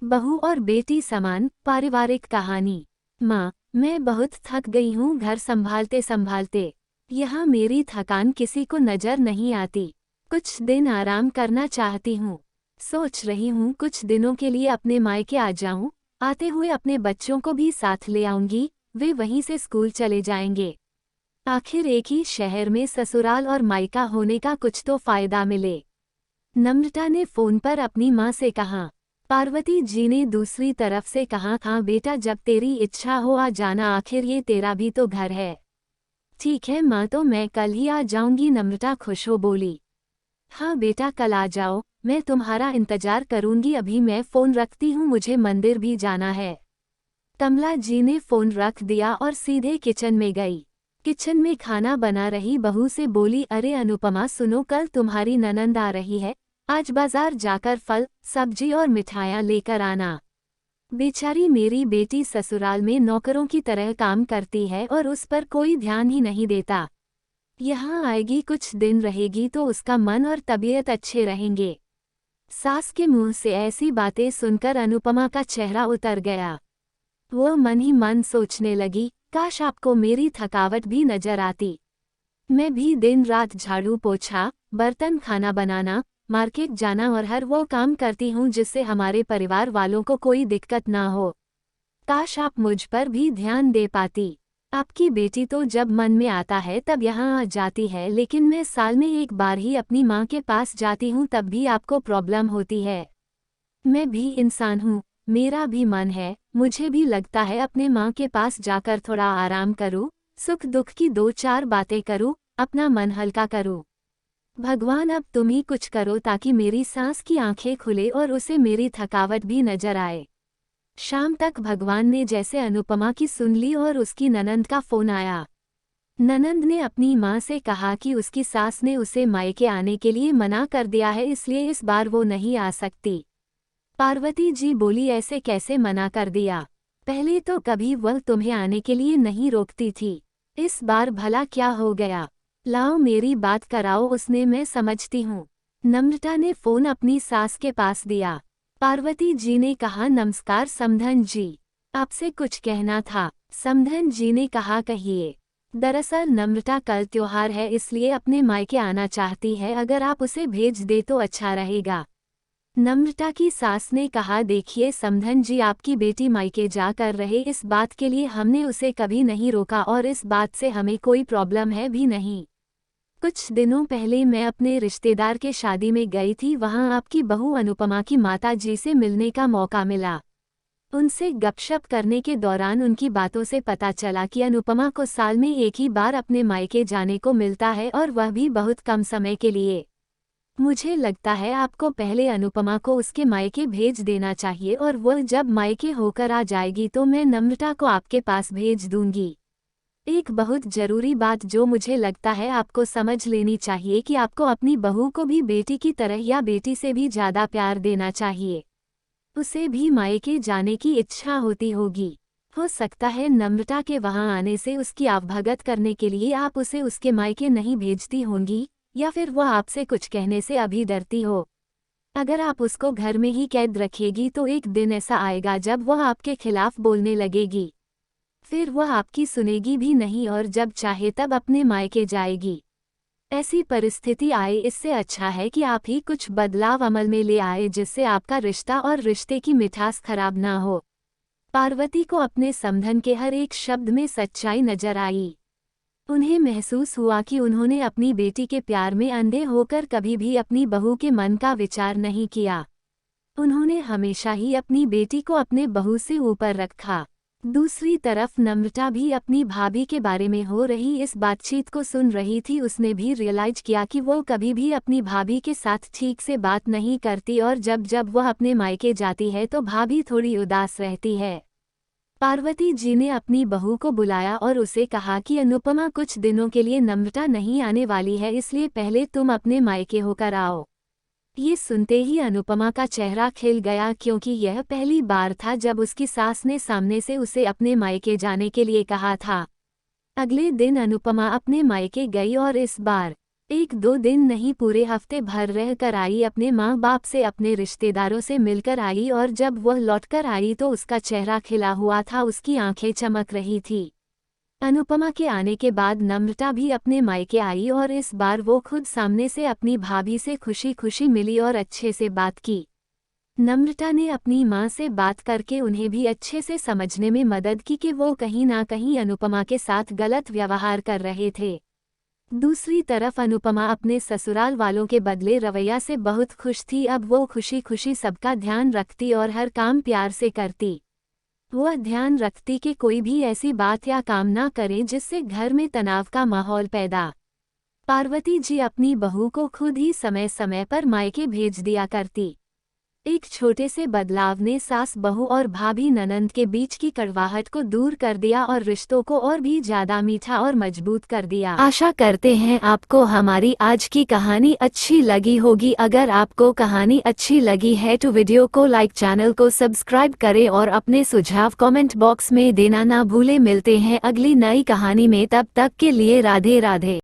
बहू और बेटी समान पारिवारिक कहानी। माँ, मैं बहुत थक गई हूँ घर संभालते संभालते। यहाँ मेरी थकान किसी को नजर नहीं आती। कुछ दिन आराम करना चाहती हूँ। सोच रही हूँ कुछ दिनों के लिए अपने मायके आ जाऊँ। आते हुए अपने बच्चों को भी साथ ले आऊंगी, वे वहीं से स्कूल चले जाएंगे। आखिर एक ही शहर में ससुराल और मायका होने का कुछ तो फायदा मिले। नम्रता ने फोन पर अपनी माँ से कहा। पार्वती जी ने दूसरी तरफ से कहा, हाँ बेटा, जब तेरी इच्छा हो आ जाना, आखिर ये तेरा भी तो घर है। ठीक है माँ, तो मैं कल ही आ जाऊंगी, नम्रता खुश हो बोली। हाँ बेटा, कल आ जाओ, मैं तुम्हारा इंतजार करूंगी। अभी मैं फोन रखती हूँ, मुझे मंदिर भी जाना है। कमला जी ने फोन रख दिया और सीधे किचन में गई। किचन में खाना बना रही बहू से बोली, अरे अनुपमा सुनो, कल तुम्हारी ननंद आ रही है, आज बाजार जाकर फल, सब्जी और मिठाइयाँ लेकर आना। बेचारी मेरी बेटी ससुराल में नौकरों की तरह काम करती है और उस पर कोई ध्यान ही नहीं देता। यहाँ आएगी, कुछ दिन रहेगी तो उसका मन और तबीयत अच्छे रहेंगे। सास के मुंह से ऐसी बातें सुनकर अनुपमा का चेहरा उतर गया। वो मन ही मन सोचने लगी, काश आपको मेरी थकावट भी नजर आती। मैं भी दिन रात झाड़ू पोछा, बर्तन, खाना बनाना, मार्केट जाना और हर वो काम करती हूँ जिससे हमारे परिवार वालों को कोई दिक्कत ना हो। काश आप मुझ पर भी ध्यान दे पाती। आपकी बेटी तो जब मन में आता है तब यहाँ आ जाती है, लेकिन मैं साल में एक बार ही अपनी माँ के पास जाती हूँ, तब भी आपको प्रॉब्लम होती है। मैं भी इंसान हूँ, मेरा भी मन है, मुझे भी लगता है अपने माँ के पास जाकर थोड़ा आराम करूँ, सुख दुख की दो चार बातें करूँ, अपना मन हल्का करूँ। भगवान, अब तुम ही कुछ करो ताकि मेरी सांस की आंखें खुले और उसे मेरी थकावट भी नजर आए। शाम तक भगवान ने जैसे अनुपमा की सुन ली और उसकी ननंद का फोन आया। ननंद ने अपनी माँ से कहा कि उसकी सास ने उसे मायके आने के लिए मना कर दिया है, इसलिए इस बार वो नहीं आ सकती। पार्वती जी बोली, ऐसे कैसे मना कर दिया? पहले तो कभी वह तुम्हें आने के लिए नहीं रोकती थी, इस बार भला क्या हो गया? लाओ मेरी बात कराओ उसने, मैं समझती हूँ। नम्रता ने फोन अपनी सास के पास दिया। पार्वती जी ने कहा, नमस्कार समधन जी, आपसे कुछ कहना था। समधन जी ने कहा, कहिए। दरअसल नम्रता कल त्योहार है, इसलिए अपने मायके आना चाहती है, अगर आप उसे भेज दे तो अच्छा रहेगा। नम्रता की सास ने कहा, देखिए समधन जी, आपकी बेटी मायके जा कर रहे, इस बात के लिए हमने उसे कभी नहीं रोका और इस बात से हमें कोई प्रॉब्लम है भी नहीं। कुछ दिनों पहले मैं अपने रिश्तेदार के शादी में गई थी, वहां आपकी बहू अनुपमा की माता जी से मिलने का मौका मिला। उनसे गपशप करने के दौरान उनकी बातों से पता चला कि अनुपमा को साल में एक ही बार अपने मायके जाने को मिलता है और वह भी बहुत कम समय के लिए। मुझे लगता है आपको पहले अनुपमा को उसके मायके भेज देना चाहिए और वह जब मायके होकर आ जाएगी तो मैं नम्रता को आपके पास भेज दूंगी। एक बहुत जरूरी बात जो मुझे लगता है आपको समझ लेनी चाहिए कि आपको अपनी बहू को भी बेटी की तरह या बेटी से भी ज्यादा प्यार देना चाहिए। उसे भी मायके जाने की इच्छा होती होगी। हो सकता है नम्रता के वहां आने से उसकी आवभगत करने के लिए आप उसे उसके मायके नहीं भेजती होंगी, या फिर वह आपसे कुछ कहने से अभी डरती हो। अगर आप उसको घर में ही कैद रखेगी तो एक दिन ऐसा आएगा जब वह आपके खिलाफ बोलने लगेगी। फिर वह आपकी सुनेगी भी नहीं और जब चाहे तब अपने मायके जाएगी। ऐसी परिस्थिति आए, इससे अच्छा है कि आप ही कुछ बदलाव अमल में ले आए जिससे आपका रिश्ता और रिश्ते की मिठास खराब ना हो। पार्वती को अपने समधन के हर एक शब्द में सच्चाई नजर आई। उन्हें महसूस हुआ कि उन्होंने अपनी बेटी के प्यार में अंधे होकर कभी भी अपनी बहू के मन का विचार नहीं किया। उन्होंने हमेशा ही अपनी बेटी को अपने बहू से ऊपर रखा। दूसरी तरफ नम्रता भी अपनी भाभी के बारे में हो रही इस बातचीत को सुन रही थी। उसने भी रियलाइज किया कि वो कभी भी अपनी भाभी के साथ ठीक से बात नहीं करती और जब जब वह अपने मायके जाती है तो भाभी थोड़ी उदास रहती है। पार्वती जी ने अपनी बहू को बुलाया और उसे कहा कि अनुपमा कुछ दिनों के लिए नम्रता नहीं आने वाली है, इसलिए पहले तुम अपने मायके होकर आओ। ये सुनते ही अनुपमा का चेहरा खिल गया, क्योंकि यह पहली बार था जब उसकी सास ने सामने से उसे अपने मायके जाने के लिए कहा था। अगले दिन अनुपमा अपने मायके गई और इस बार एक दो दिन नहीं पूरे हफ्ते भर रह कर आई, अपने माँ बाप से अपने रिश्तेदारों से मिलकर आई, और जब वह लौटकर आई तो उसका चेहरा खिला हुआ था, उसकी आंखें चमक रही थी। अनुपमा के आने के बाद नम्रता भी अपने मायके आई और इस बार वो खुद सामने से अपनी भाभी से खुशी खुशी मिली और अच्छे से बात की। नम्रता ने अपनी माँ से बात करके उन्हें भी अच्छे से समझने में मदद की कि वो कहीं ना कहीं अनुपमा के साथ गलत व्यवहार कर रहे थे। दूसरी तरफ अनुपमा अपने ससुराल वालों के बदले रवैया से बहुत खुश थी। अब वो खुशी खुशी सबका ध्यान रखती और हर काम प्यार से करती। वह ध्यान रखती कि कोई भी ऐसी बात या काम ना करे जिससे घर में तनाव का माहौल पैदा। पार्वती जी अपनी बहू को खुद ही समय समय पर मायके भेज दिया करती। एक छोटे से बदलाव ने सास बहू और भाभी ननंद के बीच की कड़वाहट को दूर कर दिया और रिश्तों को और भी ज्यादा मीठा और मजबूत कर दिया। आशा करते हैं आपको हमारी आज की कहानी अच्छी लगी होगी। अगर आपको कहानी अच्छी लगी है तो वीडियो को लाइक, चैनल को सब्सक्राइब करें और अपने सुझाव कमेंट बॉक्स में देना ना भूले। मिलते हैं अगली नई कहानी में, तब तक के लिए राधे राधे।